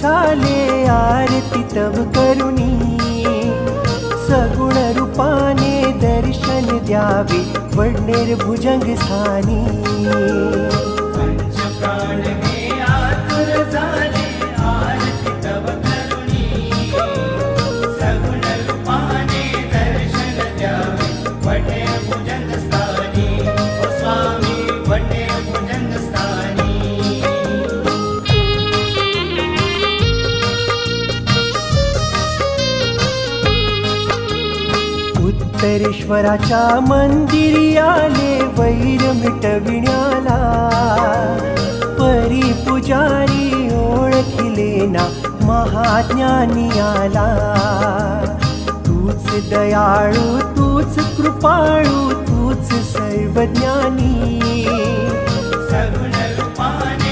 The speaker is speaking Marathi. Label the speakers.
Speaker 1: झाले आरती तव करुणी, सगुण रूपाने दर्शन द्यावे वडनेर भुजंग स्थानी।
Speaker 2: पंचप्राण हे आतुर झाले आरती तव करुणी, सगुण रूपाने दर्शन द्यावे वडनेर भुजंग स्थानी। ओ स्वामी वडनेर भुजंग स्थानी।
Speaker 1: उत्तरेश्वराच्या मंदिरी आले वैर मिटविण्याला, परी पुजारी ओळखिले ना महाज्ञानी आला। तूच दयाळू तूच कृपाळू तूच सर्वज्ञानी,
Speaker 2: सगुण रूपाने